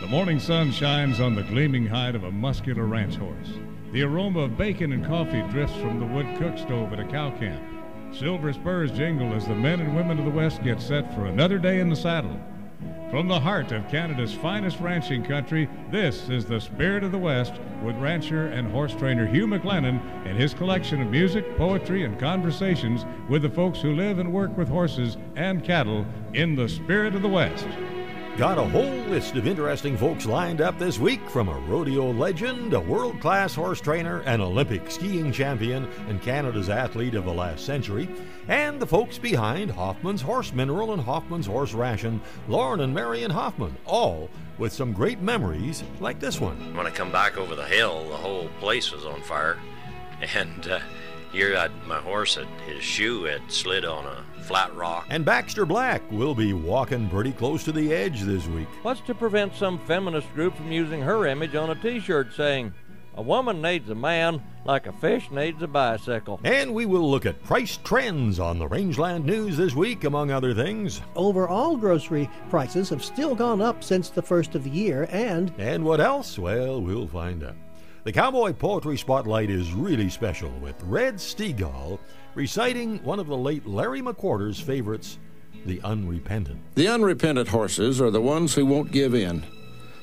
morning sun shines on the gleaming hide of a muscular ranch horse. The aroma of bacon and coffee drifts from the wood cook stove at a cow camp. Silver spurs jingle as the men and women of the West get set for another day in the saddle. From the heart of Canada's finest ranching country, this is the Spirit of the West with rancher and horse trainer Hugh McLennan and his collection of music, poetry, and conversations with the folks who live and work with horses and cattle in the Spirit of the West. Got a whole list of interesting folks lined up this week, from a rodeo legend, a world-class horse trainer, an Olympic skiing champion, and Canada's athlete of the last century, and the folks behind Hoffman's Horse Mineral and Hoffman's Horse Ration, Lauren and Marion Hoffman, all with some great memories like this one. When I come back over the hill, the whole place was on fire, and here my horse, his shoe had slid on a flat rock. And Baxter Black will be walking pretty close to the edge this week. What's to prevent some feminist group from using her image on a t-shirt saying, "A woman needs a man like a fish needs a bicycle"? And we will look at price trends on the Rangeland News this week, among other things. Overall grocery prices have still gone up since the first of the year, and... And what else? Well, we'll find out. The Cowboy Poetry Spotlight is really special, with Red Steagall reciting one of the late Larry McWhorter's favorites, The Unrepentant. The unrepentant horses are the ones who won't give in.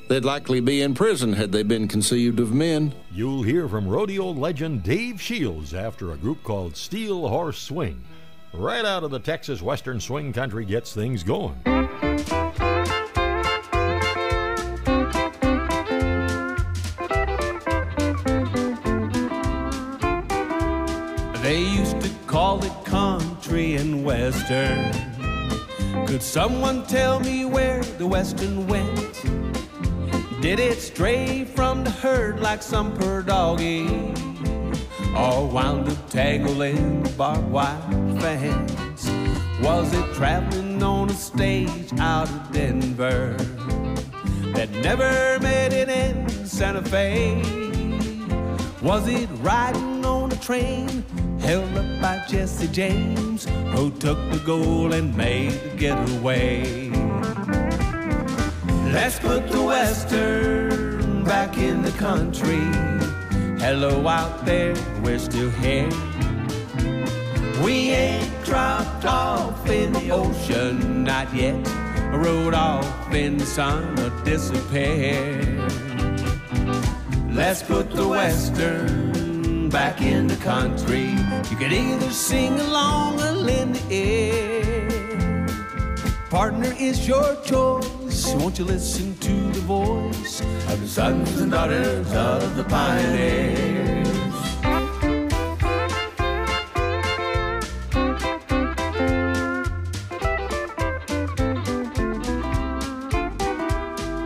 They'd likely be in prison had they been conceived of men. You'll hear from rodeo legend Dave Shields after a group called Steel Horse Swing. Right out of the Texas Western Swing Country gets things going. They used to call it country and western. Could someone tell me where the western went? Did it stray from the herd like some poor doggy, or wound up tangled in the barbed wire fence? Was it traveling on a stage out of Denver that never made it in Santa Fe? Was it riding on a train held up by Jesse James, who took the goal and made the getaway? Let's put the western back in the country. Hello out there, we're still here. We ain't dropped off in the ocean, not yet. Rode off in the sun or disappeared. Let's put the western back in the country. You can either sing along or lend the ear. Partner is your choice. Won't you listen to the voice of the sons and daughters of the pioneers?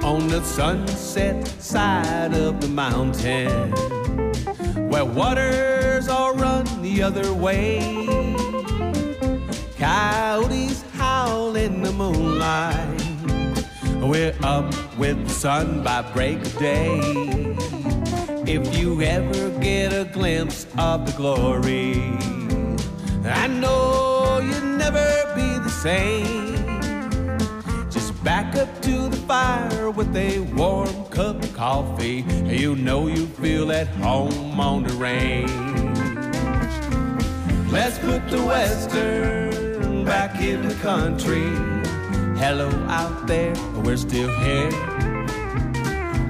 On the sunset side of the mountain, where waters all run the other way, coyotes howl in the moonlight. We're up with the sun by break of day. If you ever get a glimpse of the glory, I know you'll never be the same. Just back up to the fire with a warm cup of coffee. You know you feel at home on the range. Let's put the western back in the country. Hello out there, we're still here.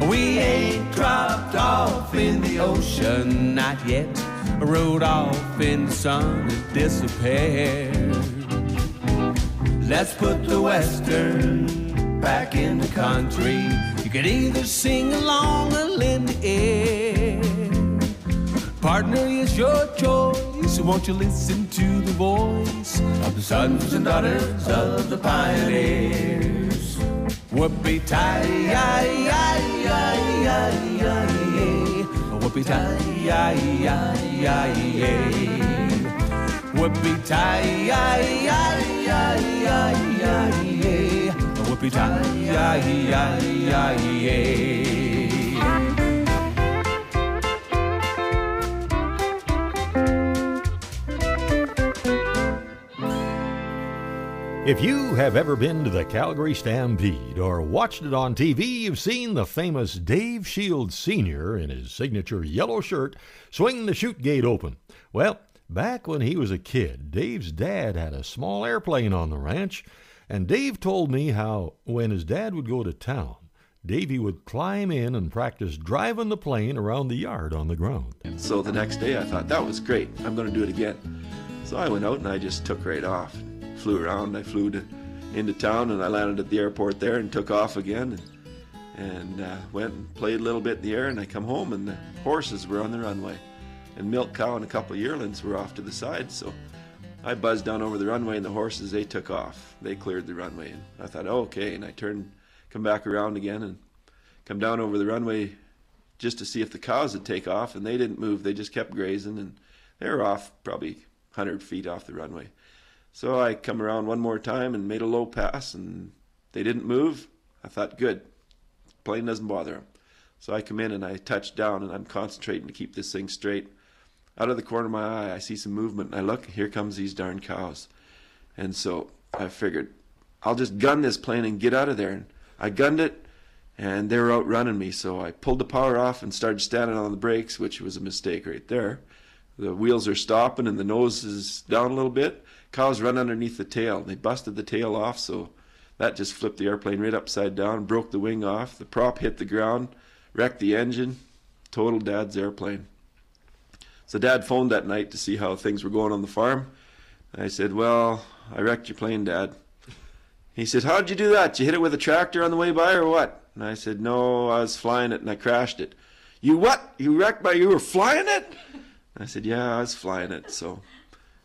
We ain't dropped off in the ocean, not yet. Rode off in the sun and disappeared. Let's put the western back in the country. You can either sing along or lend the ear. Partner is your choice. Won't you listen to the voice of the sons and daughters of the pioneers? Whoopee-tie-yi-yi-yi-yi-yi. Whoopee-tie-yi-yi-yi-yi. Whoopee-tie-yi-yi-yi-yi-yi. Whoopee-tie-yi-yi-yi-yi. If you have ever been to the Calgary Stampede or watched it on TV, you've seen the famous Dave Shields Sr. in his signature yellow shirt swing the chute gate open. Well, back when he was a kid, Dave's dad had a small airplane on the ranch, and Dave told me how when his dad would go to town, Davey would climb in and practice driving the plane around the yard on the ground. So the next day I thought, that was great, I'm going to do it again. So I went out and I just took right off. Flew around, I flew into town, and I landed at the airport there and took off again and went and played a little bit in the air, and I come home and the horses were on the runway. And Milk Cow and a couple of yearlings were off to the side, so I buzzed down over the runway, and the horses, they took off. They cleared the runway, and I thought, oh, okay, and I come back around again and come down over the runway just to see if the cows would take off, and they didn't move. They just kept grazing, and they were off probably 100 feet off the runway. So I come around one more time and made a low pass, and they didn't move. I thought, good, plane doesn't bother them. So I come in and I touch down, and I'm concentrating to keep this thing straight. Out of the corner of my eye, I see some movement, and I look, here comes these darn cows. And so I figured, I'll just gun this plane and get out of there. And I gunned it, and they were outrunning me, so I pulled the power off and started standing on the brakes, which was a mistake right there. The wheels are stopping, and the nose is down a little bit. Cows run underneath the tail. They busted the tail off, so that just flipped the airplane right upside down, broke the wing off. The prop hit the ground, wrecked the engine, totaled Dad's airplane. So Dad phoned that night to see how things were going on the farm. I said, well, I wrecked your plane, Dad. He said, how'd you do that? Did you hit it with a tractor on the way by or what? And I said, no, I was flying it and I crashed it. You what? You were flying it? I said, yeah, I was flying it. So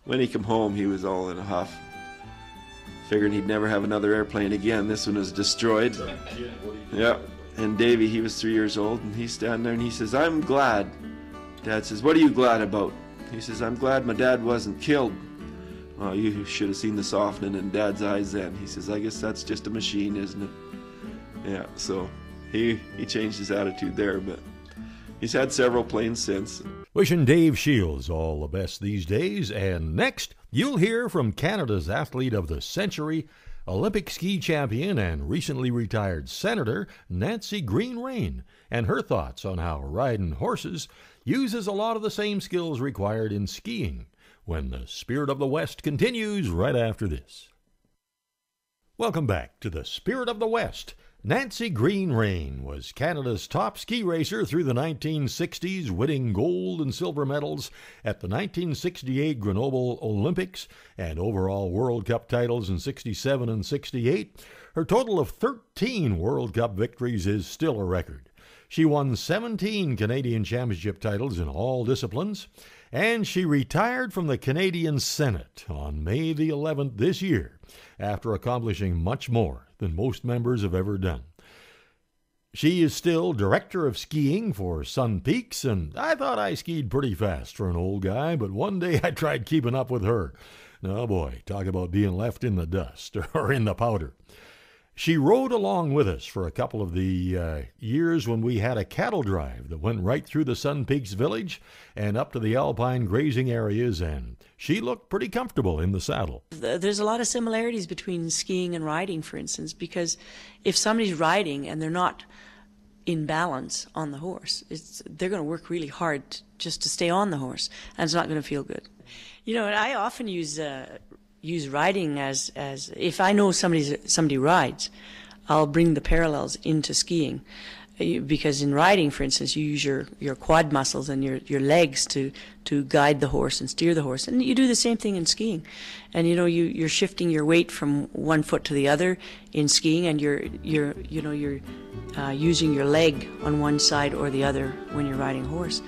when he came home, he was all in a huff. Figuring he'd never have another airplane again. This one was destroyed. Yeah. And Davey, he was 3 years old, and he's standing there and he says, I'm glad. Dad says, what are you glad about? He says, I'm glad my dad wasn't killed. Well, you should have seen the softening in Dad's eyes then. He says, I guess that's just a machine, isn't it? Yeah, so he changed his attitude there, but he's had several planes since. Wishing Dave Shields all the best these days. And next, you'll hear from Canada's Athlete of the Century, Olympic ski champion and recently retired Senator Nancy Green-Rain, and her thoughts on how riding horses uses a lot of the same skills required in skiing, when the Spirit of the West continues right after this. Welcome back to the Spirit of the West. Nancy Green-Rain was Canada's top ski racer through the 1960s, winning gold and silver medals at the 1968 Grenoble Olympics and overall World Cup titles in 67 and 68. Her total of 13 World Cup victories is still a record. She won 17 Canadian Championship titles in all disciplines, and she retired from the Canadian Senate on May the 11th this year after accomplishing much more than most members have ever done. She is still director of skiing for Sun Peaks, and I thought I skied pretty fast for an old guy, but one day I tried keeping up with her. Oh boy, talk about being left in the dust or in the powder. She rode along with us for a couple of the years when we had a cattle drive that went right through the Sun Peaks village and up to the alpine grazing areas, and she looked pretty comfortable in the saddle. There's a lot of similarities between skiing and riding, for instance, because if somebody's riding and they're not in balance on the horse, they're going to work really hard just to stay on the horse, and it's not going to feel good. You know, I often use riding as if I know somebody rides, I'll bring the parallels into skiing, because in riding, for instance, you use your quad muscles and your legs to guide the horse and steer the horse, and you do the same thing in skiing. And you know, you're shifting your weight from one foot to the other in skiing, and you're using your leg on one side or the other when you're riding a horse.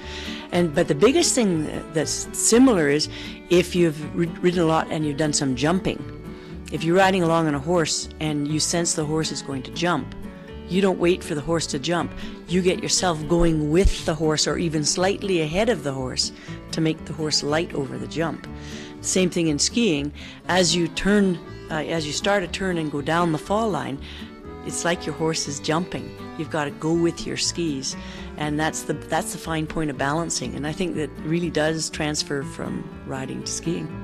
But the biggest thing that's similar is if you've ridden a lot and you've done some jumping. If you're riding along on a horse and you sense the horse is going to jump, you don't wait for the horse to jump. You get yourself going with the horse or even slightly ahead of the horse to make the horse light over the jump. Same thing in skiing. As you start a turn and go down the fall line, it's like your horse is jumping. You've got to go with your skis, and that's the fine point of balancing. And I think that really does transfer from riding to skiing.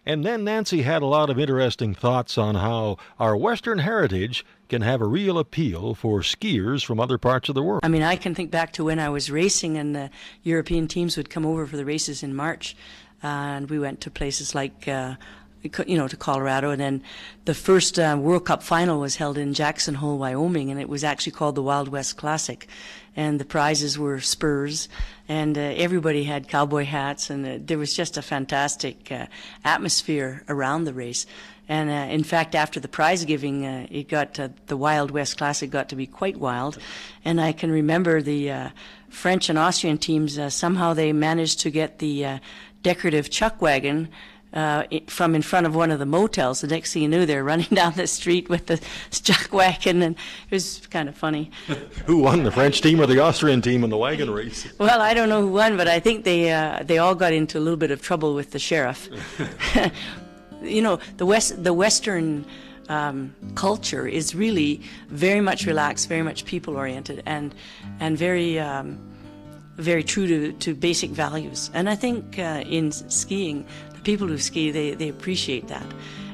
And then Nancy had a lot of interesting thoughts on how our Western heritage can have a real appeal for skiers from other parts of the world. I mean, I can think back to when I was racing and the European teams would come over for the races in March, and we went to places like to Colorado, and then the first World Cup final was held in Jackson Hole, Wyoming, and it was actually called the Wild West Classic, and the prizes were spurs, and everybody had cowboy hats, and there was just a fantastic atmosphere around the race. And in fact, after the prize giving, the Wild West Classic got to be quite wild, and I can remember the French and Austrian teams, somehow they managed to get the decorative chuck wagon from in front of one of the motels. The next thing you knew, they're running down the street with the chuck wagon, and it was kind of funny. Who won, the French team or the Austrian team in the wagon race? Well, I don't know who won, but I think they all got into a little bit of trouble with the sheriff. You know, the Western culture is really very much relaxed, very much people-oriented, and very true to basic values. And I think in skiing, the people who ski, they appreciate that.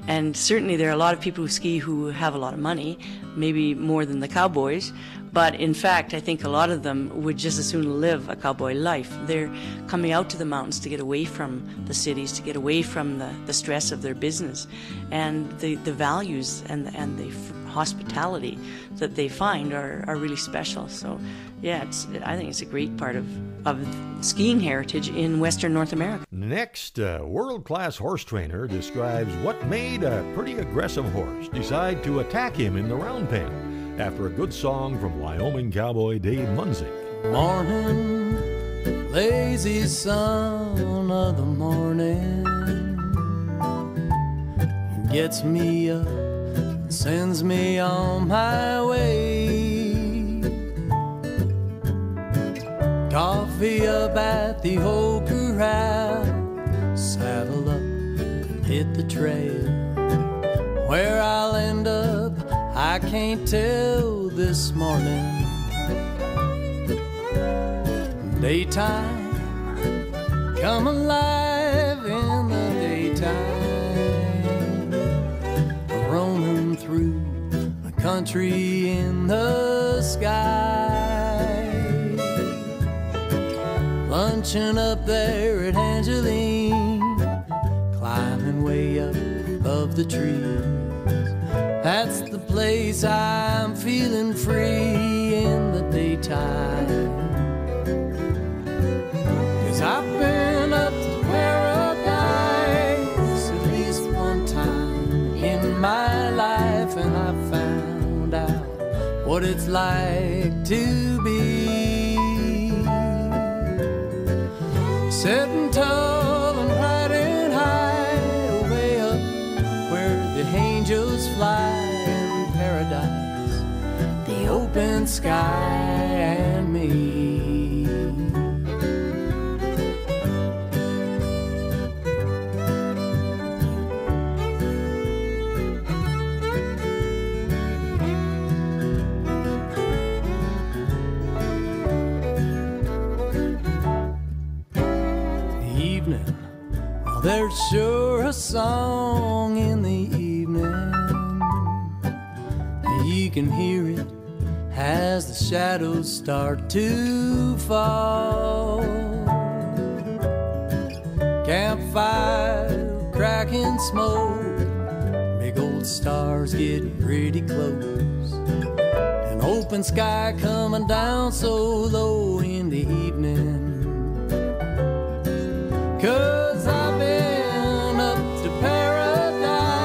And certainly there are a lot of people who ski who have a lot of money, maybe more than the cowboys. But in fact, I think a lot of them would just as soon live a cowboy life. They're coming out to the mountains to get away from the cities, to get away from the stress of their business. And the values and the hospitality that they find are really special. So yeah, I think it's a great part of skiing heritage in Western North America. Next, a world-class horse trainer describes what made a pretty aggressive horse decide to attack him in the round pen after a good song from Wyoming cowboy Dave Munzik. Morning, lazy son of the morning, gets me up and sends me on my way. Coffee up at the old corral, saddle up and hit the trail. Where I'll end up, I can't tell this morning. Daytime, come alive in the daytime, roaming through the country in the sky. Lunching up there at Angeline, climbing way up above the trees. That's the place I'm feeling free in the daytime. 'Cause I've been up to paradise at least one time in my life, and I found out what it's like to be sitting tall and riding high, way up where the angels fly in paradise, the open sky and me. There's sure a song in the evening. You can hear it as the shadows start to fall. Campfire, cracking smoke, big old stars getting pretty close. An open sky coming down so low in the evening. 'Cause I've been up to paradise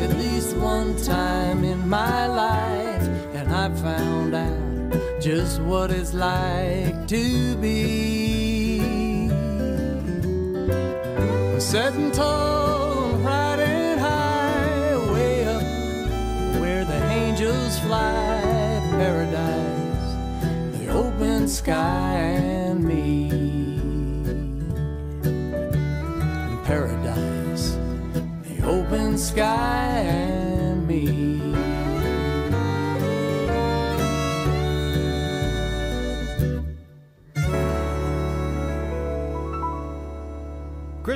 at least one time in my life, and I found out just what it's like to be sitting tall and riding high, way up where the angels fly, paradise, the open sky and me. Paradise, the open sky and me.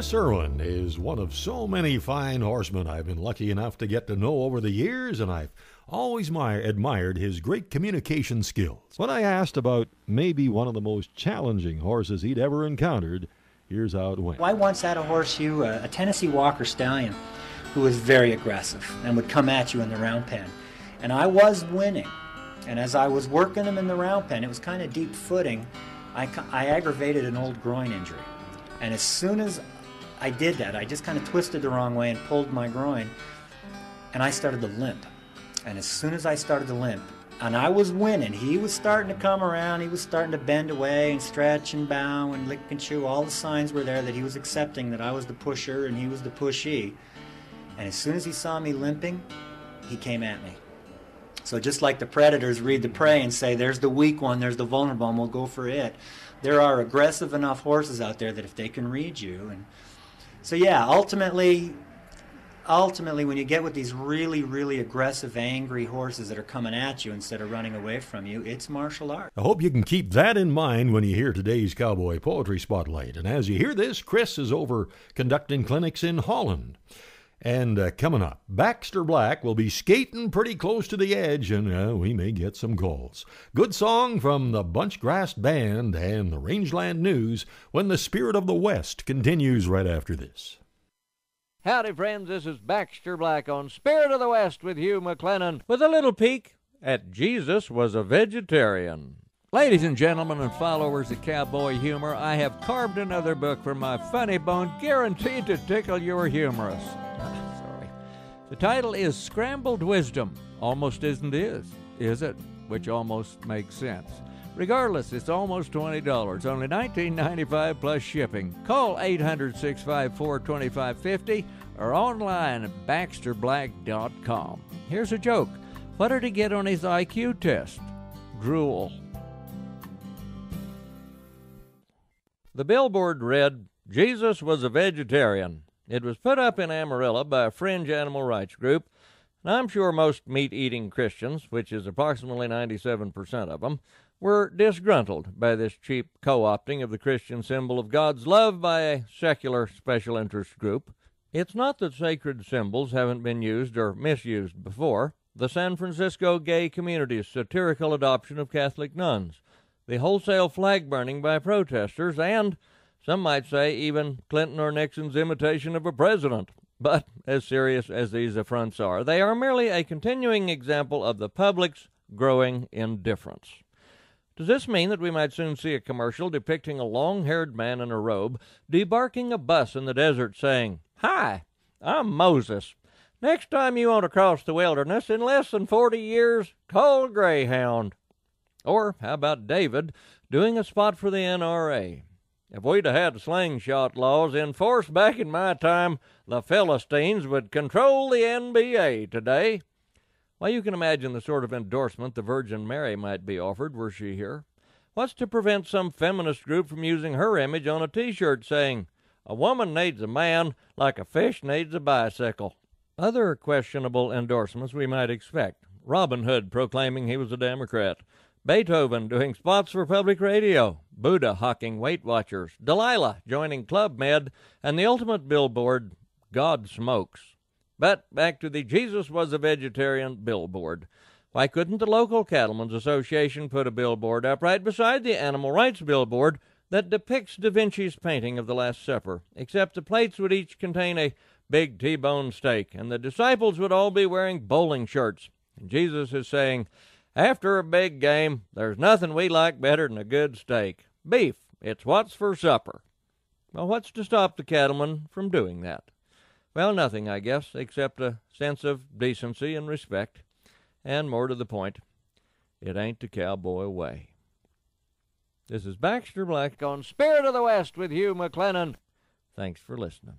Chris Irwin is one of so many fine horsemen I've been lucky enough to get to know over the years, and I've always admired his great communication skills. When I asked about maybe one of the most challenging horses he'd ever encountered, here's how it went. I once had a horse, a Tennessee Walker stallion, who was very aggressive and would come at you in the round pen. And I was winning. And as I was working him in the round pen, it was kind of deep footing, I aggravated an old groin injury. And as soon as I did that, I just kind of twisted the wrong way and pulled my groin, and I started to limp. And as soon as I started to limp, and I was winning, he was starting to come around, he was starting to bend away and stretch and bow and lick and chew. All the signs were there that he was accepting that I was the pusher and he was the pushee. And as soon as he saw me limping, he came at me. So just like the predators read the prey and say, there's the weak one, there's the vulnerable one, we'll go for it. There are aggressive enough horses out there that if they can read you. And so yeah, ultimately when you get with these really, really aggressive, angry horses that are coming at you instead of running away from you, it's martial art. I hope you can keep that in mind when you hear today's Cowboy Poetry Spotlight. And as you hear this, Chris is over conducting clinics in Holland. And coming up, Baxter Black will be skating pretty close to the edge, and we may get some calls. Good song from the Bunchgrass Band and the Rangeland News when the Spirit of the West continues right after this. Howdy, friends. This is Baxter Black on Spirit of the West with Hugh McLennan with a little peek at Jesus Was a Vegetarian. Ladies and gentlemen and followers of cowboy humor, I have carved another book from my funny bone, guaranteed to tickle your humorous. Sorry. The title is Scrambled Wisdom. Almost isn't is it? Which almost makes sense. Regardless, it's almost $20, only $19.95 plus shipping. Call 800-654-2550 or online at baxterblack.com. Here's a joke. What did he get on his IQ test? Drool. The billboard read, Jesus was a vegetarian. It was put up in Amarillo by a fringe animal rights group, and I'm sure most meat-eating Christians, which is approximately 97% of them, were disgruntled by this cheap co-opting of the Christian symbol of God's love by a secular special interest group. It's not that sacred symbols haven't been used or misused before. The San Francisco gay community's satirical adoption of Catholic nuns, the wholesale flag burning by protesters, and, some might say, even Clinton or Nixon's imitation of a president. But, as serious as these affronts are, they are merely a continuing example of the public's growing indifference. Does this mean that we might soon see a commercial depicting a long-haired man in a robe debarking a bus in the desert saying, "Hi, I'm Moses. Next time you want to cross the wilderness in less than 40 years, call Greyhound"? Or how about David doing a spot for the NRA? If we'd have had slingshot laws in force back in my time, the Philistines would control the NBA today. Well, you can imagine the sort of endorsement the Virgin Mary might be offered were she here. What's to prevent some feminist group from using her image on a T-shirt saying, "A woman needs a man like a fish needs a bicycle"? Other questionable endorsements we might expect. Robin Hood proclaiming he was a Democrat. Beethoven doing spots for public radio. Buddha hawking Weight Watchers. Delilah joining Club Med. And the ultimate billboard, God smokes. But back to the Jesus Was a Vegetarian billboard. Why couldn't the local Cattlemen's Association put a billboard up right beside the animal rights billboard that depicts Da Vinci's painting of the Last Supper, except the plates would each contain a big T-bone steak, and the disciples would all be wearing bowling shirts. And Jesus is saying, after a big game, there's nothing we like better than a good steak. Beef, it's what's for supper. Well, what's to stop the cattlemen from doing that? Well, nothing, I guess, except a sense of decency and respect. And more to the point, it ain't the cowboy way. This is Baxter Black on Spirit of the West with Hugh McLennan. Thanks for listening.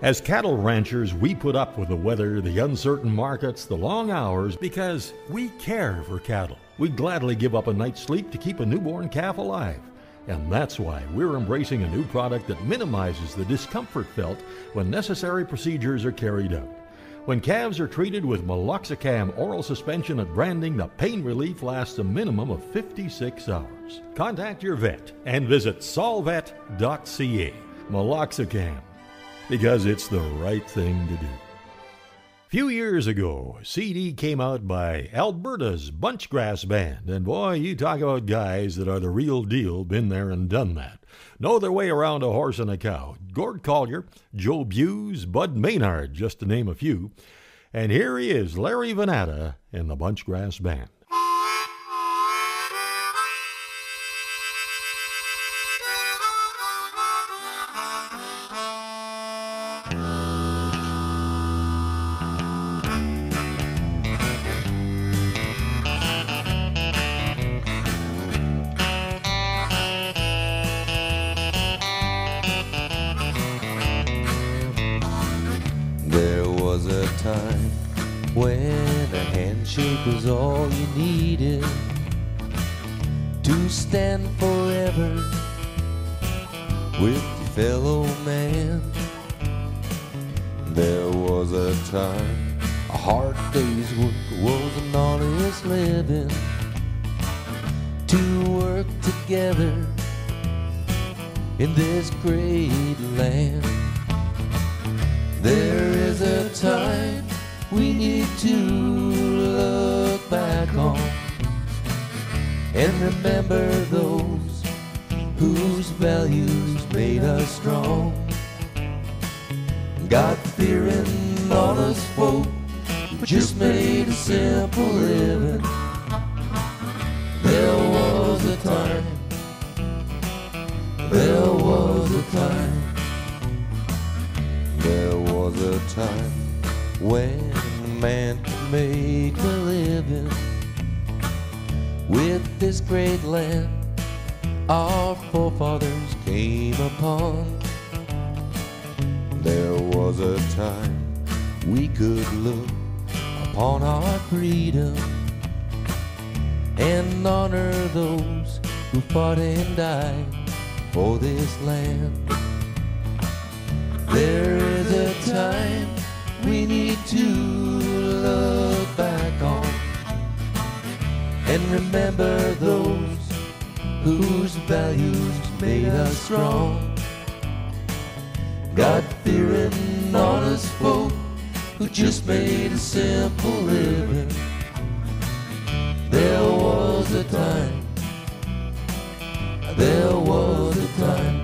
As cattle ranchers, we put up with the weather, the uncertain markets, the long hours, because we care for cattle. We'd gladly give up a night's sleep to keep a newborn calf alive. And that's why we're embracing a new product that minimizes the discomfort felt when necessary procedures are carried out. When calves are treated with meloxicam oral suspension at branding, the pain relief lasts a minimum of 56 hours. Contact your vet and visit solvet.ca. Meloxicam. because it's the right thing to do. A few years ago, a CD came out by Alberta's Bunchgrass Band, and boy, you talk about guys that are the real deal, been there and done that. Know their way around a horse and a cow. Gord Collier, Joe Buse, Bud Maynard, just to name a few. And here he is, Larry Venata in the Bunchgrass Band. Time when a handshake was all you needed to stand forever with your fellow man. There was a time a hard day's work was an honest living, to work together in this great land. There is a time we need to look back on and remember those whose values made us strong. God-fearing, honest folk who just made a simple living. There was a time, there was a time, there was a time when man could make a living with this great land our forefathers came upon. There was a time we could look upon our freedom and honor those who fought and died for this land. There is a time we need to look back on and remember those whose values made us strong. God-fearing, honest folk who just made a simple living. There was a time, there was a time.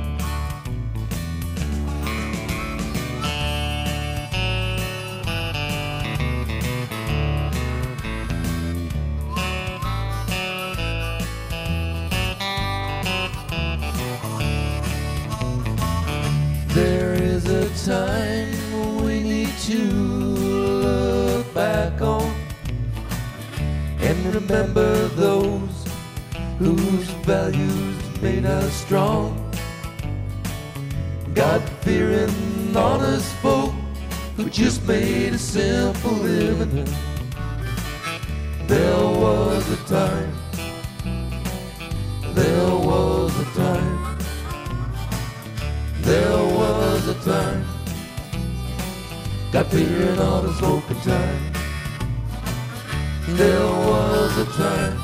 There is a time we need to look back on and remember those whose values made us strong. God-fearing, honest folk who just made a simple living. There was a time, there was a time, there was a time, God-fearing, honest folk in time. There was a time,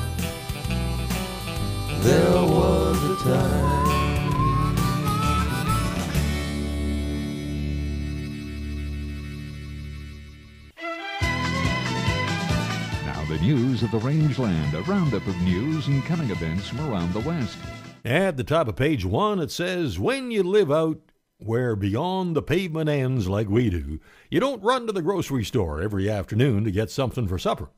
there was a time. Now the news of the rangeland, a roundup of news and coming events from around the West. At the top of page 1, it says, when you live out where beyond the pavement ends like we do, you don't run to the grocery store every afternoon to get something for supper.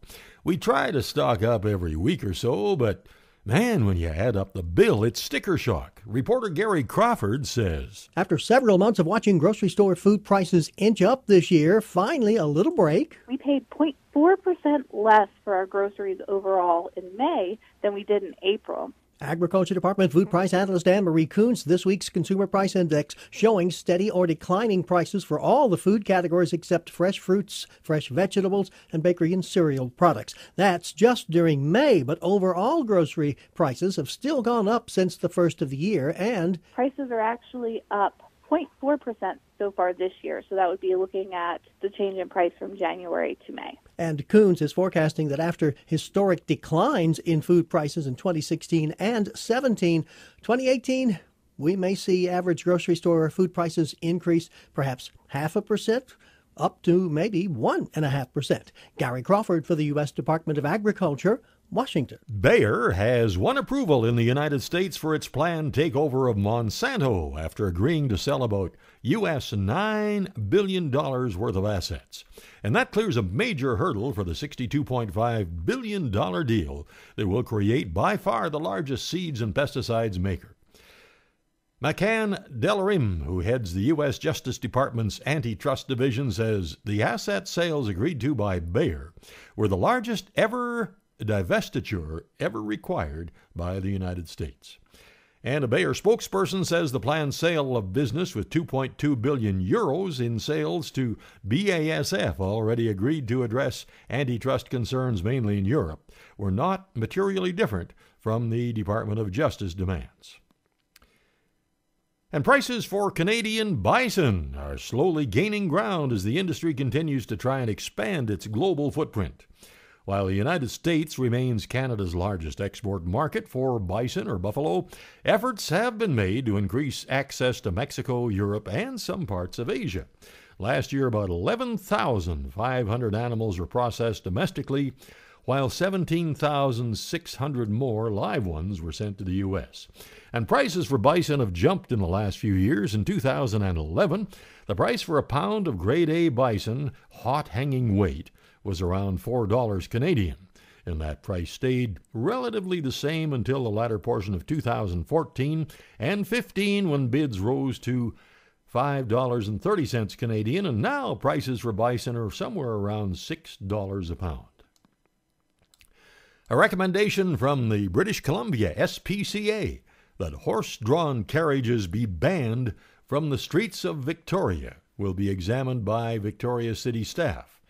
We try to stock up every week or so, but man, when you add up the bill, it's sticker shock. Reporter Gary Crawford says, after several months of watching grocery store food prices inch up this year, finally a little break. We paid 0.4% less for our groceries overall in May than we did in April. Agriculture Department Food Price Analyst Anne-Marie Kuntz, this week's Consumer Price Index showing steady or declining prices for all the food categories except fresh fruits, fresh vegetables, and bakery and cereal products. That's just during May, but overall grocery prices have still gone up since the first of the year, and prices are actually up 0.4% so far this year. So that would be looking at the change in price from January to May. And Kuntz is forecasting that after historic declines in food prices in 2016 and 17, 2018 we may see average grocery store food prices increase perhaps 0.5% up to maybe 1.5%. Gary Crawford for the U.S. Department of Agriculture, Washington. Bayer has won approval in the United States for its planned takeover of Monsanto after agreeing to sell about U.S. $9 billion worth of assets. And that clears a major hurdle for the $62.5 billion deal that will create by far the largest seeds and pesticides maker. McCann Delarim, who heads the U.S. Justice Department's antitrust division, says the asset sales agreed to by Bayer were the largest divestiture ever required by the United States. And a Bayer spokesperson says the planned sale of business with 2.2 billion euros in sales to BASF, already agreed to address antitrust concerns mainly in Europe, were not materially different from the Department of Justice demands. And prices for Canadian bison are slowly gaining ground as the industry continues to try and expand its global footprint. While the United States remains Canada's largest export market for bison or buffalo, efforts have been made to increase access to Mexico, Europe, and some parts of Asia. Last year, about 11,500 animals were processed domestically, while 17,600 more live ones were sent to the U.S. And prices for bison have jumped in the last few years. In 2011, the price for a pound of grade A bison, hot hanging weight, was around $4 Canadian, and that price stayed relatively the same until the latter portion of 2014 and 15 when bids rose to $5.30 Canadian, and now prices for bison are somewhere around $6 a pound. A recommendation from the British Columbia SPCA that horse-drawn carriages be banned from the streets of Victoria will be examined by Victoria City staff.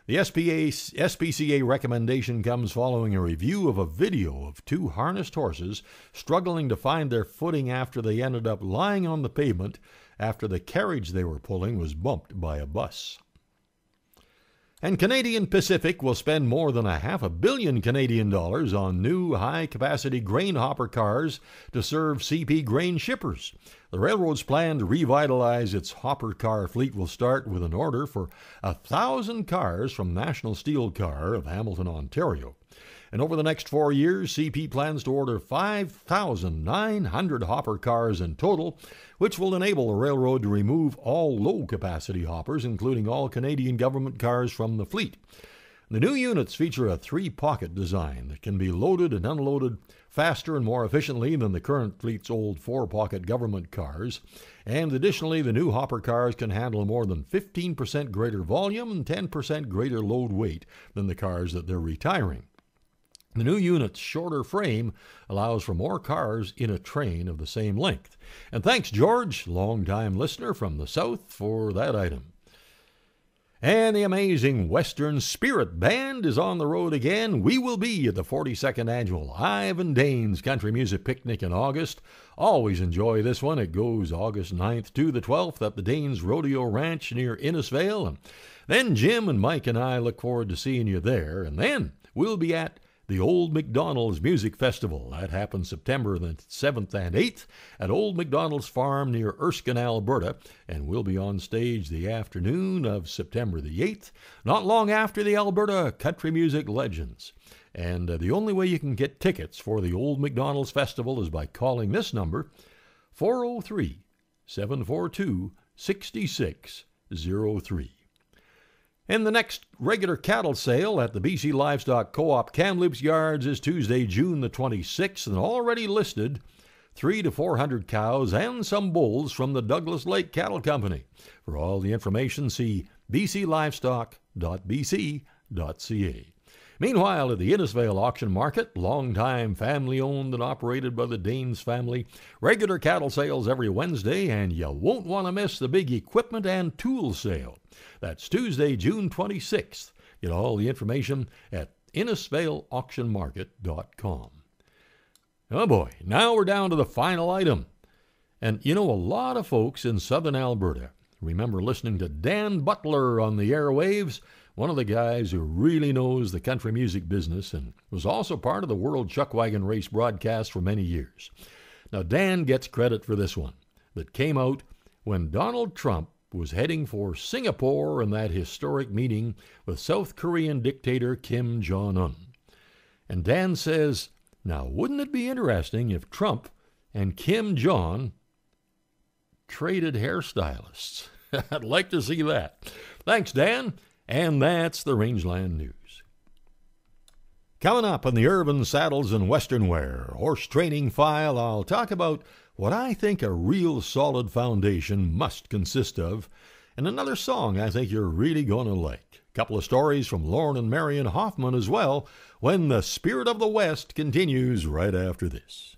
The SPCA recommendation comes following a review of a video of two harnessed horses struggling to find their footing after they ended up lying on the pavement after the carriage they were pulling was bumped by a bus. And Canadian Pacific will spend more than $500 million Canadian dollars on new high-capacity grain hopper cars to serve CP grain shippers. The railroad's plan to revitalize its hopper car fleet will start with an order for 1,000 cars from National Steel Car of Hamilton, Ontario. And over the next 4 years, CP plans to order 5,900 hopper cars in total, which will enable the railroad to remove all low-capacity hoppers, including all Canadian government cars from the fleet. The new units feature a 3-pocket design that can be loaded and unloaded faster and more efficiently than the current fleet's old 4-pocket government cars. And additionally, the new hopper cars can handle more than 15% greater volume and 10% greater load weight than the cars that they're retiring. The new unit's shorter frame allows for more cars in a train of the same length. And thanks, George, longtime listener from the South, for that item. And the amazing Western Spirit Band is on the road again. We will be at the 42nd Annual Ivan Danes Country Music Picnic in August. Always enjoy this one. It goes August 9th to the 12th at the Danes Rodeo Ranch near Innisfail. And then Jim and Mike and I look forward to seeing you there. And then we'll be at the Old McDonald's Music Festival. That happens September the 7th and 8th at Old McDonald's Farm near Erskine, Alberta, and we'll be on stage the afternoon of September the 8th, not long after the Alberta Country Music Legends. And the only way you can get tickets for the Old McDonald's Festival is by calling this number, 403-742-6603. And the next regular cattle sale at the BC Livestock Co-op Kamloops Yards is Tuesday, June the 26th, and already listed 300 to 400 cows and some bulls from the Douglas Lake Cattle Company. For all the information, see bclivestock.bc.ca. Meanwhile, at the Innisfail Auction Market, longtime family-owned and operated by the Danes family, regular cattle sales every Wednesday, and you won't want to miss the big equipment and tool sale. That's Tuesday, June 26th. Get all the information at InnisfailAuctionMarket.com. Oh boy, now we're down to the final item. And you know, a lot of folks in southern Alberta remember listening to Dan Butler on the airwaves, one of the guys who really knows the country music business and was also part of the World Chuckwagon Race broadcast for many years. Now, Dan gets credit for this one that came out when Donald Trump was heading for Singapore in that historic meeting with South Korean dictator Kim Jong-un. And Dan says, now, wouldn't it be interesting if Trump and Kim Jong traded hairstylists? I'd like to see that. Thanks, Dan. And that's the Rangeland News. Coming up on the Urban Saddles and Western Wear Horse Training File, I'll talk about what I think a real solid foundation must consist of, and another song I think you're really going to like. A couple of stories from Lauren and Marion Hoffman as well, when the Spirit of the West continues right after this.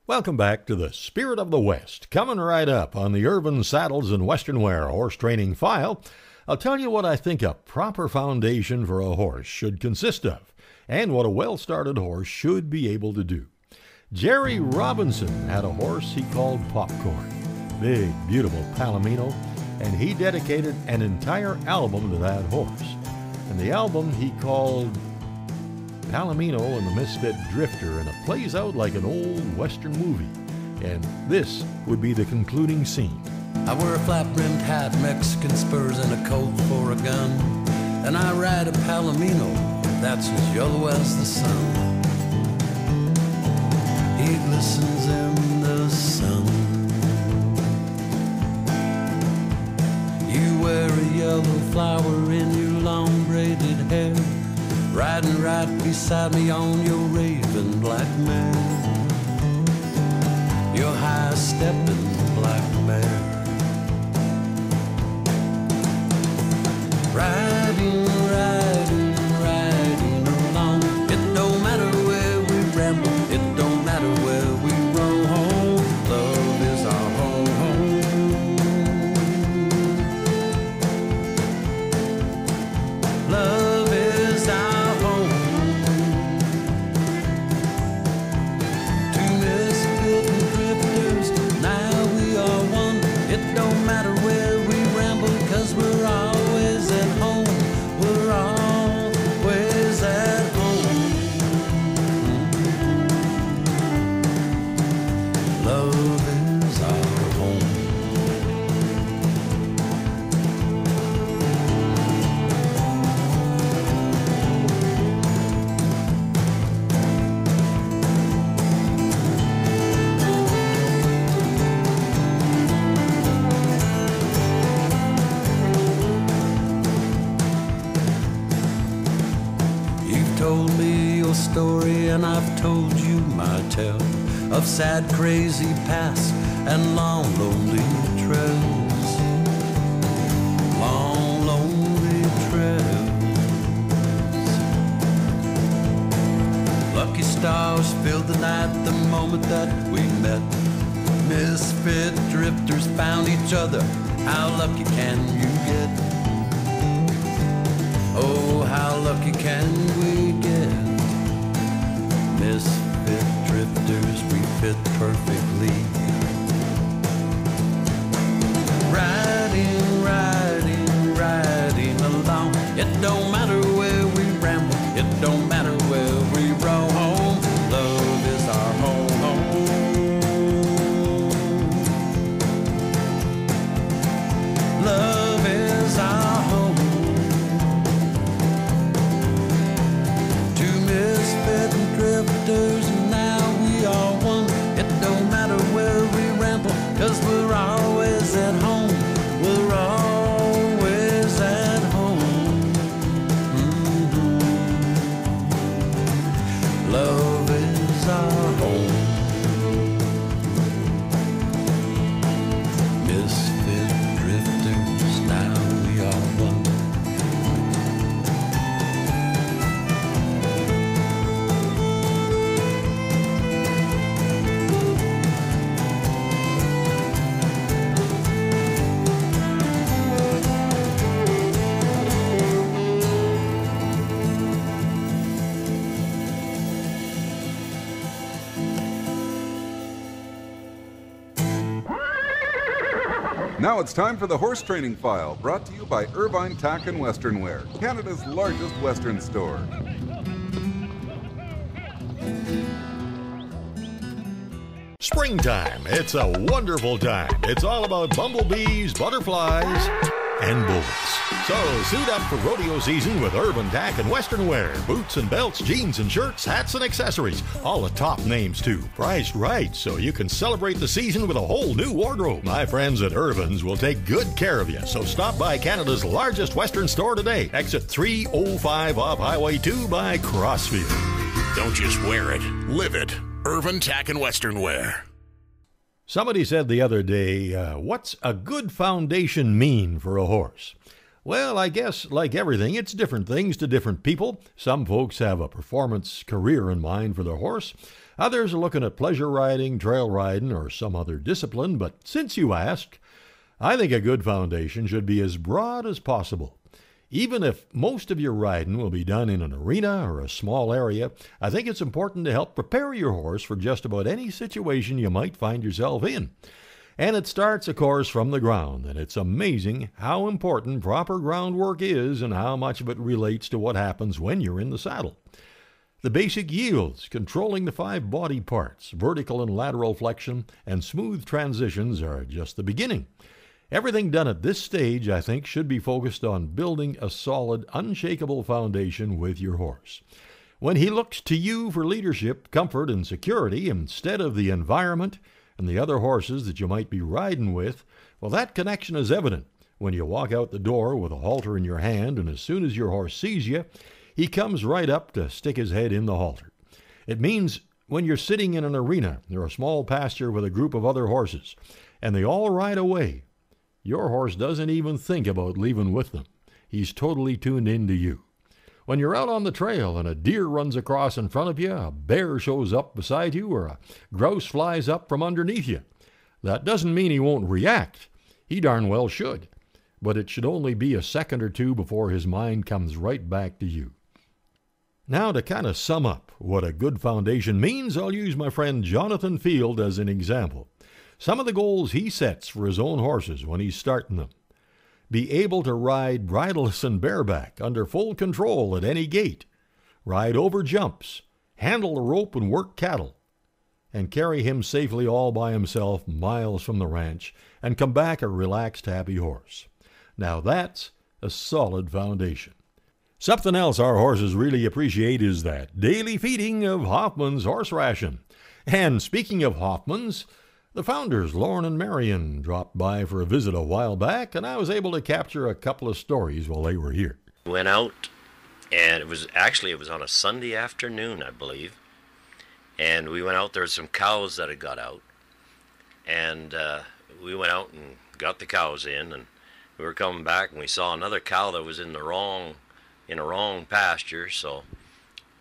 Welcome back to the Spirit of the West. Coming right up on the Urban Saddles and Western Wear Horse Training File, I'll tell you what I think a proper foundation for a horse should consist of, and what a well-started horse should be able to do. Jerry Robinson had a horse he called Popcorn, big, beautiful Palomino, and he dedicated an entire album to that horse. And the album he called Palomino and the Misfit Drifter, and it plays out like an old Western movie. And this would be the concluding scene. I wear a flat-brimmed hat, Mexican spurs, and a coat for a gun. And I ride a Palomino that's as yellow as the sun. He glistens in the sun. You wear a yellow flower in your long braided hair, riding right beside me on your raven black mare, your high-stepping black mare. Riding, riding, riding along. It don't matter where we ramble, it don't matter where we roam home. Love is our home. Love is our home. Two misfit drifters, now we are one. It don't matter where we ramble, 'cause we're always at home. We're always at home. Love is our home. You've told me your story and I've told you my tale of sad, crazy paths and long, lonely trails. Long, lonely trails. Lucky stars filled the night the moment that we met. Misfit drifters found each other. How lucky can you get? Oh, how lucky can we get? Misfit drifters, we fit perfectly. Riding, riding, riding along. It don't matter where we ramble, it don't matter where we roam home. Love is our home. Love is our home. Two misfit drifters, and now we are one. It don't matter where we ramble, 'cause we're always at home. We're always at home. Love is our home. Misfit drifters, now we are one. Now it's time for the Horse Training File, brought to you by Irvine Tack and Western Wear, Canada's largest Western store. Springtime, it's a wonderful time. It's all about bumblebees, butterflies, and bullets. So suit up for rodeo season with urban tack and western wear. Boots and belts, jeans and shirts, hats and accessories. All the top names too. Priced right so you can celebrate the season with a whole new wardrobe. My friends at Irvin's will take good care of you. So stop by Canada's largest western store today. Exit 305 off Highway 2 by Crossfield. Don't just wear it, live it. Irvin Tack and Western Wear. Somebody said the other day, what's a good foundation mean for a horse? Well, I guess, like everything, it's different things to different people. Some folks have a performance career in mind for their horse. Others are looking at pleasure riding, trail riding, or some other discipline. But since you ask, I think a good foundation should be as broad as possible. Even if most of your riding will be done in an arena or a small area, I think it's important to help prepare your horse for just about any situation you might find yourself in. And it starts, of course, from the ground, and it's amazing how important proper groundwork is and how much of it relates to what happens when you're in the saddle. The basic yields, controlling the 5 body parts, vertical and lateral flexion, and smooth transitions are just the beginning. Everything done at this stage, I think, should be focused on building a solid, unshakable foundation with your horse. When he looks to you for leadership, comfort, and security instead of the environment and the other horses that you might be riding with, well, that connection is evident when you walk out the door with a halter in your hand, and as soon as your horse sees you, he comes right up to stick his head in the halter. It means when you're sitting in an arena or a small pasture with a group of other horses, and they all ride away, your horse doesn't even think about leaving with them. He's totally tuned into you. When you're out on the trail and a deer runs across in front of you, a bear shows up beside you, or a grouse flies up from underneath you, that doesn't mean he won't react. He darn well should. But it should only be a second or two before his mind comes right back to you. Now, to kind of sum up what a good foundation means, I'll use my friend Jonathan Field as an example. Some of the goals he sets for his own horses when he's starting them. Be able to ride bridleless and bareback under full control at any gait. Ride over jumps. Handle the rope and work cattle. And carry him safely all by himself miles from the ranch and come back a relaxed, happy horse. Now that's a solid foundation. Something else our horses really appreciate is that daily feeding of Hoffman's horse ration. And speaking of Hoffman's, the founders, Lauren and Marion, dropped by for a visit a while back, and I was able to capture a couple of stories while they were here. Went out, and it was on a Sunday afternoon, I believe. And we went out, there were some cows that had got out. And we went out and got the cows in, and we were coming back, and we saw another cow that was in a wrong pasture. So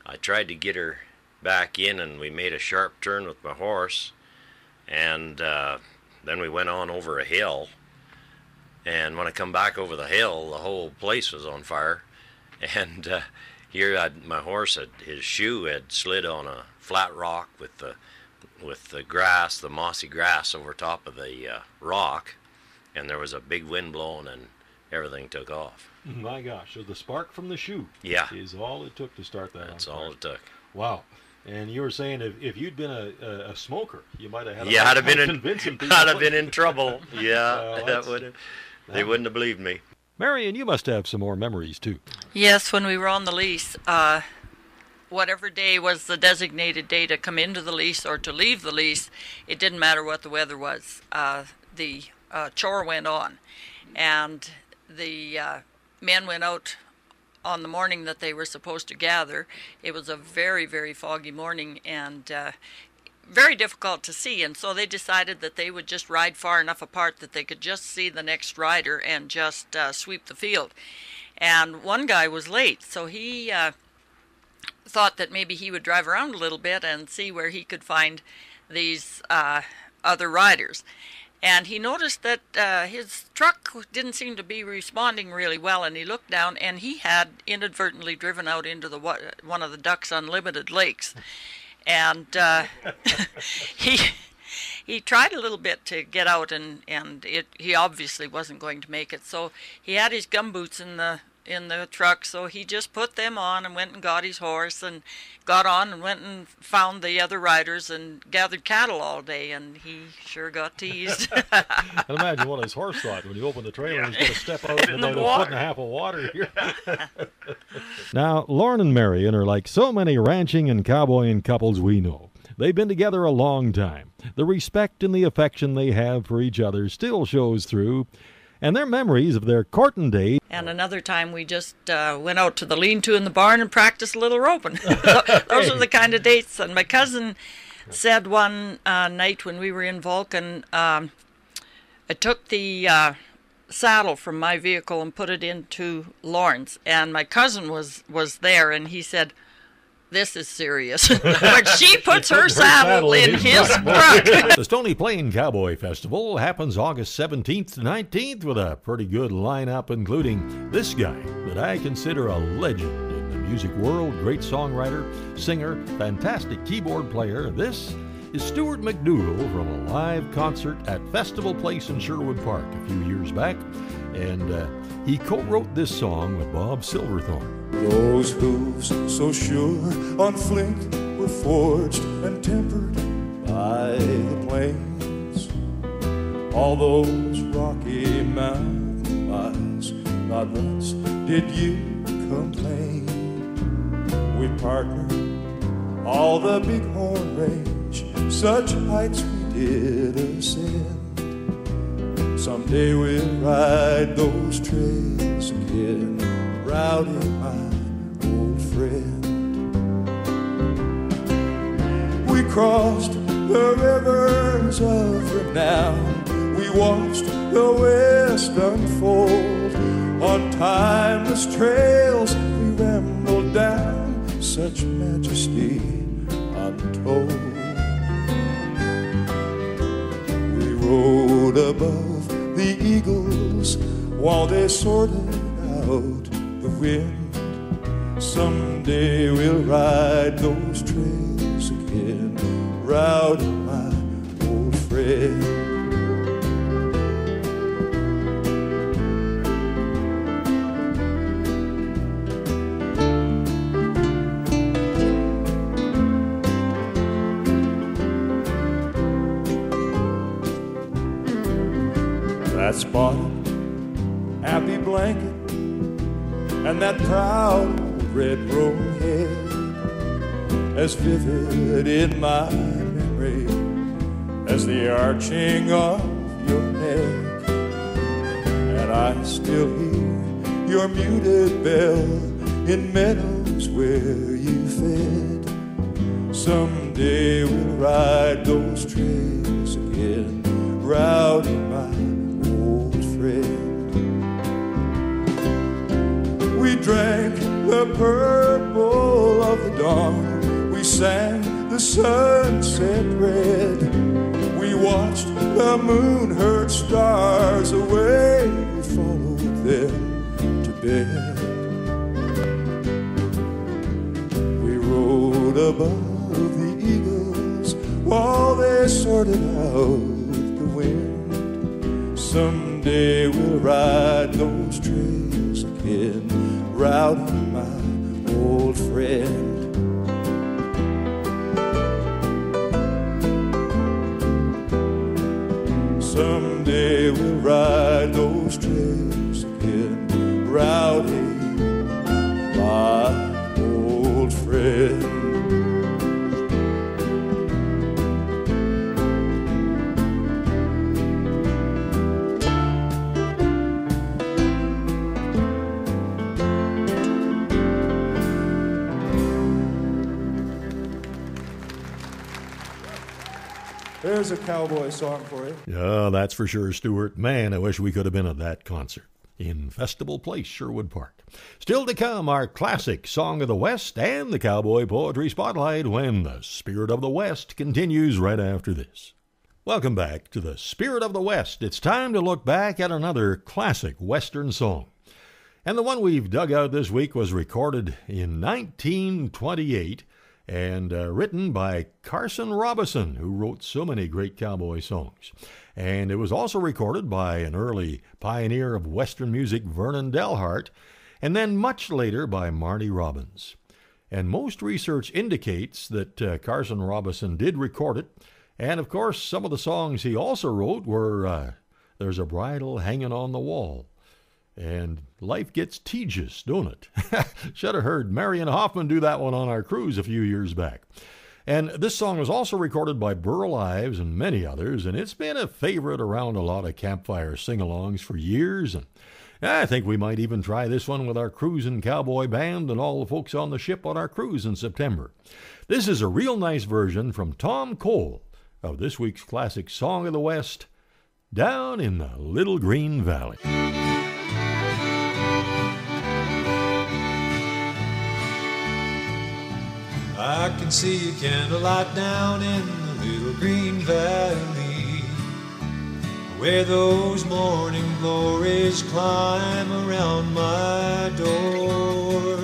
I tried to get her back in, and we made a sharp turn with my horse. And then we went on over a hill, and when I come back over the hill, the whole place was on fire. And my horse his shoe had slid on a flat rock with the grass, the mossy grass over top of the rock, and there was a big wind blowing, and everything took off. My gosh! So the spark from the shoe, is all it took to start that. That's all it took. Wow. And you were saying if you'd been a smoker, you might have had I'd have been in trouble. Yeah, they wouldn't have believed me. Marion, you must have some more memories too. Yes, when we were on the lease, whatever day was the designated day to come into the lease or to leave the lease, it didn't matter what the weather was. The chore went on, and the men went out on the morning that they were supposed to gather. It was a very, very foggy morning and very difficult to see, and so they decided that they would just ride far enough apart that they could just see the next rider and just sweep the field. And one guy was late, so he thought that maybe he would drive around a little bit and see where he could find these other riders. And he noticed that his truck didn't seem to be responding really well, and he looked down, and he had inadvertently driven out into one of the Ducks Unlimited lakes. And he tried a little bit to get out, and he obviously wasn't going to make it. So he had his gumboots in the in the truck, so he just put them on and went and got his horse and got on and went and found the other riders and gathered cattle all day, and he sure got teased. I imagine what his horse thought when he opened the trailer. He's going to step out in about a foot and a half of water here. Now, Lauren and Marion are like so many ranching and cowboying couples we know. They've been together a long time. The respect and the affection they have for each other still shows through, and their memories of their courting days. And another time we just went out to the lean-to in the barn and practiced a little roping. Those are the kind of dates. And my cousin said one night when we were in Vulcan, I took the saddle from my vehicle and put it into Lauren's. And my cousin was there, and he said, "This is serious." But she puts her saddle in his truck. The Stony Plain Cowboy Festival happens August 17th to 19th with a pretty good lineup, including this guy that I consider a legend in the music world. Great songwriter, singer, fantastic keyboard player. This is Stuart McDougall from a live concert at Festival Place in Sherwood Park a few years back. And he co-wrote this song with Bob Silverthorne. Those hooves so sure on flint were forged and tempered by the plains. All those rocky mountain miles, not once did you complain. We partnered all the Bighorn Range, such heights we did ascend. Someday we'll ride those trails again, Rowdy, my old friend. We crossed the rivers of renown, we watched the West unfold. On timeless trails we rambled down, such majesty untold. We rode above the eagles while they sorted out the wind. Someday we'll ride those trails again, Rowdy, my old friend. That spotted, happy blanket and that proud red roan head, as vivid in my memory as the arching of your neck. And I still hear your muted bell in meadows where you fed. Someday we'll ride those trails again, Rowdy, my old friend. We drank the purple of the dawn, we sang the sunset red, we watched the moon herd stars away, we followed them to bed. We rode above the eagles while they sorted out the wind. Someday we'll ride those trails again, Rowdy, my old friend. Someday we'll ride those trails again, Rowdy, my old friend. There's a cowboy song for you. Yeah, that's for sure, Stuart. Man, I wish we could have been at that concert in Festival Place, Sherwood Park. Still to come, our classic Song of the West and the Cowboy Poetry Spotlight when the Spirit of the West continues right after this. Welcome back to the Spirit of the West. It's time to look back at another classic Western song. And the one we've dug out this week was recorded in 1928 and written by Carson Robison, who wrote so many great cowboy songs. And it was also recorded by an early pioneer of Western music, Vernon Delhart. and then much later by Marty Robbins. And most research indicates that Carson Robinson did record it. And of course, some of the songs he also wrote were There's a Bridle Hanging on the Wall, and Life Gets Tedious, don't it? Should have heard Marion Hoffman do that one on our cruise a few years back. And this song was also recorded by Burl Ives and many others, and it's been a favorite around a lot of campfire sing-alongs for years. And I think we might even try this one with our cruising cowboy band and all the folks on the ship on our cruise in September. This is a real nice version from Tom Cole of this week's classic Song of the West, Down in the Little Green Valley. I can see a candlelight down in the little green valley, where those morning glories climb around my door.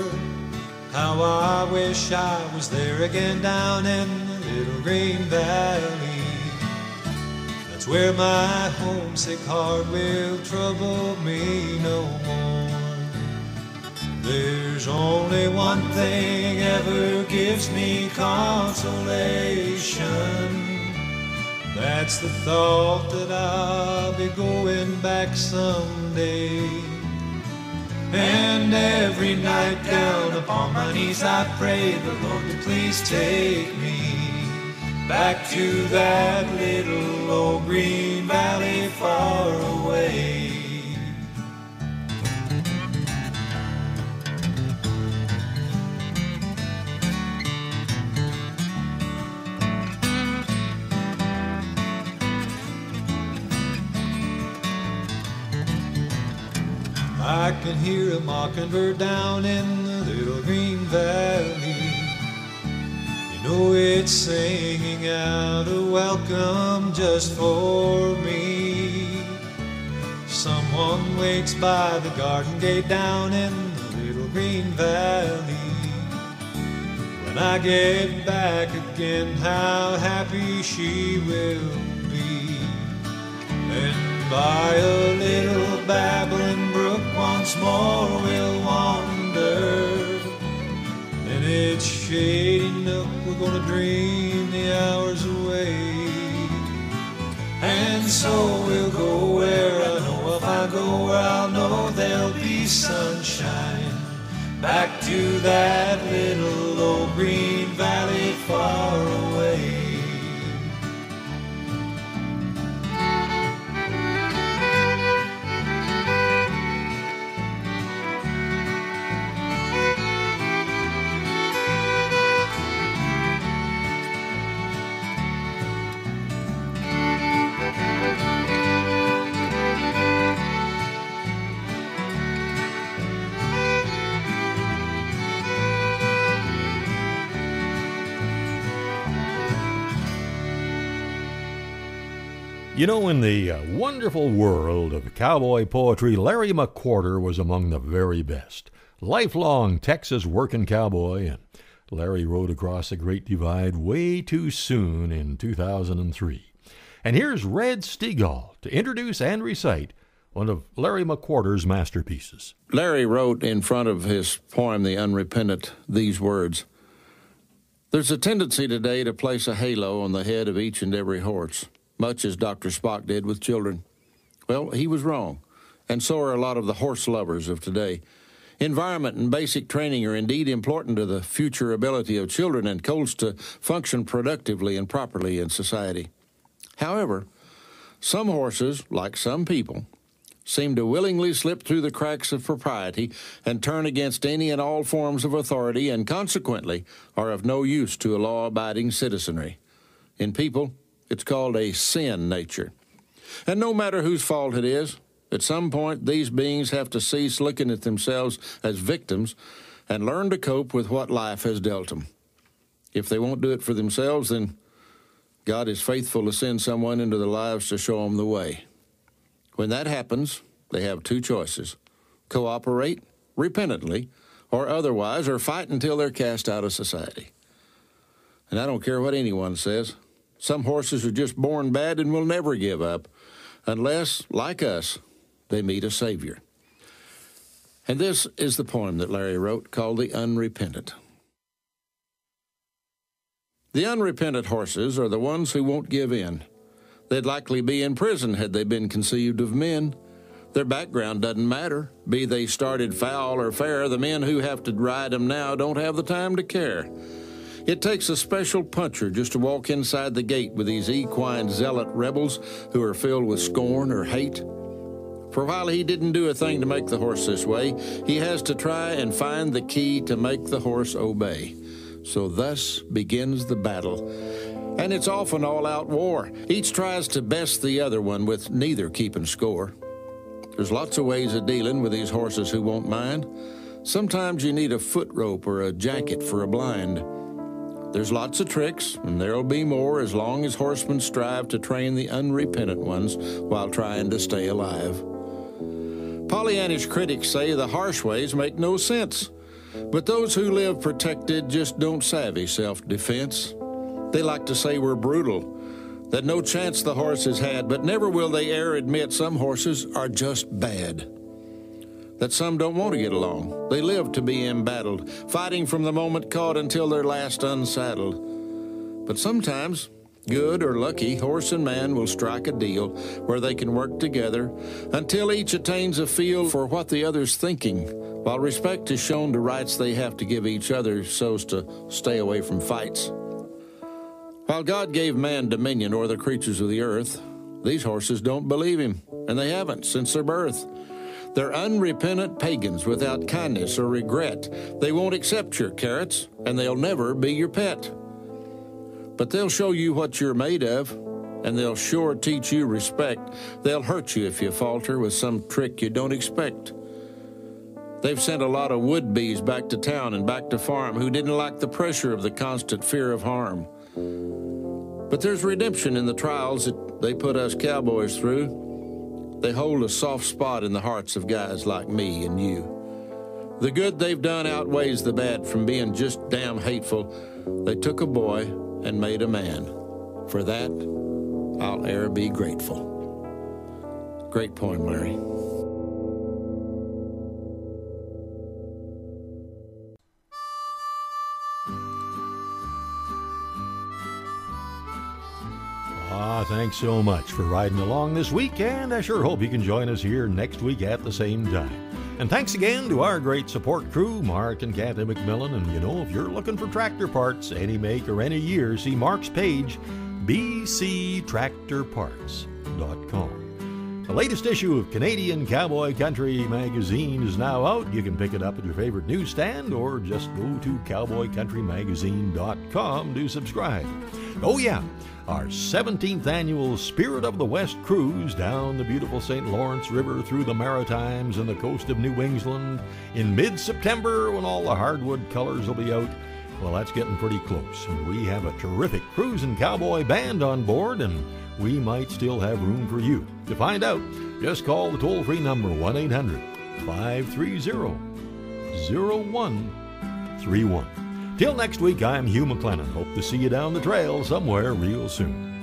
How I wish I was there again down in the little green valley. That's where my homesick heart will trouble me no more. There's only one thing ever gives me consolation. That's the thought that I'll be going back someday. And every night down upon my knees I pray the Lord to please take me back to that little old green valley far away. I can hear a mockingbird down in the little green valley. You know it's singing out a welcome just for me. Someone waits by the garden gate down in the little green valley. When I get back again, how happy she will be. And by a little babbling brook once more we'll wander. In its shady nook we're gonna dream the hours away. And so we'll go where I know if I go where I'll know there'll be sunshine. Back to that little old green valley far away. You know, in the wonderful world of cowboy poetry, Larry McWhorter was among the very best. Lifelong Texas working cowboy, and Larry rode across the Great Divide way too soon in 2003. And here's Red Stegall to introduce and recite one of Larry McWhorter's masterpieces. Larry wrote in front of his poem, The Unrepentant, these words: "There's a tendency today to place a halo on the head of each and every horse, much as Dr. Spock did with children. Well, he was wrong, and so are a lot of the horse lovers of today. Environment and basic training are indeed important to the future ability of children and colts to function productively and properly in society. However, some horses, like some people, seem to willingly slip through the cracks of propriety and turn against any and all forms of authority, and consequently are of no use to a law-abiding citizenry. In people, it's called a sin nature. And no matter whose fault it is, at some point these beings have to cease looking at themselves as victims and learn to cope with what life has dealt them. If they won't do it for themselves, then God is faithful to send someone into their lives to show them the way. When that happens, they have two choices: cooperate repentantly, or otherwise, or fight until they're cast out of society. And I don't care what anyone says. Some horses are just born bad and will never give up unless, like us, they meet a Savior. And this is the poem that Larry wrote called The Unrepentant. The unrepentant horses are the ones who won't give in. They'd likely be in prison had they been conceived of men. Their background doesn't matter. Be they started foul or fair, the men who have to ride them now don't have the time to care. It takes a special puncher just to walk inside the gate with these equine zealot rebels who are filled with scorn or hate. For while he didn't do a thing to make the horse this way, he has to try and find the key to make the horse obey. So thus begins the battle. And it's often all-out war. Each tries to best the other one with neither keeping score. There's lots of ways of dealing with these horses who won't mind. Sometimes you need a foot rope or a jacket for a blind. There's lots of tricks, and there'll be more as long as horsemen strive to train the unrepentant ones while trying to stay alive. Pollyannish critics say the harsh ways make no sense, but those who live protected just don't savvy self-defense. They like to say we're brutal, that no chance the horse has had, but never will they e'er admit some horses are just bad. That some don't want to get along. They live to be embattled, fighting from the moment caught until they're last unsaddled. But sometimes, good or lucky, horse and man will strike a deal where they can work together until each attains a feel for what the other's thinking, while respect is shown to rights they have to give each other so's to stay away from fights. While God gave man dominion o'er the creatures of the earth, these horses don't believe him, and they haven't since their birth. They're unrepentant pagans without kindness or regret. They won't accept your carrots, and they'll never be your pet. But they'll show you what you're made of, and they'll sure teach you respect. They'll hurt you if you falter with some trick you don't expect. They've sent a lot of would-be's back to town and back to farm who didn't like the pressure of the constant fear of harm. But there's redemption in the trials that they put us cowboys through. They hold a soft spot in the hearts of guys like me and you. The good they've done outweighs the bad from being just damn hateful. They took a boy and made a man. For that, I'll e'er be grateful. Great poem, Larry. Thanks so much for riding along this week, and I sure hope you can join us here next week at the same time. And thanks again to our great support crew, Mark and Kathy McMillan. And you know, if you're looking for tractor parts, any make or any year, see Mark's page, bctractorparts.com. The latest issue of Canadian Cowboy Country magazine is now out. You can pick it up at your favorite newsstand or just go to cowboycountrymagazine.com to subscribe. Oh yeah, our 17th annual Spirit of the West cruise down the beautiful St. Lawrence River through the Maritimes and the coast of New England in mid-September when all the hardwood colors will be out. Well, that's getting pretty close. And we have a terrific cruising cowboy band on board, and we might still have room for you. To find out, just call the toll-free number 1-800-530-0131. Till next week, I'm Hugh McLennan. Hope to see you down the trail somewhere real soon.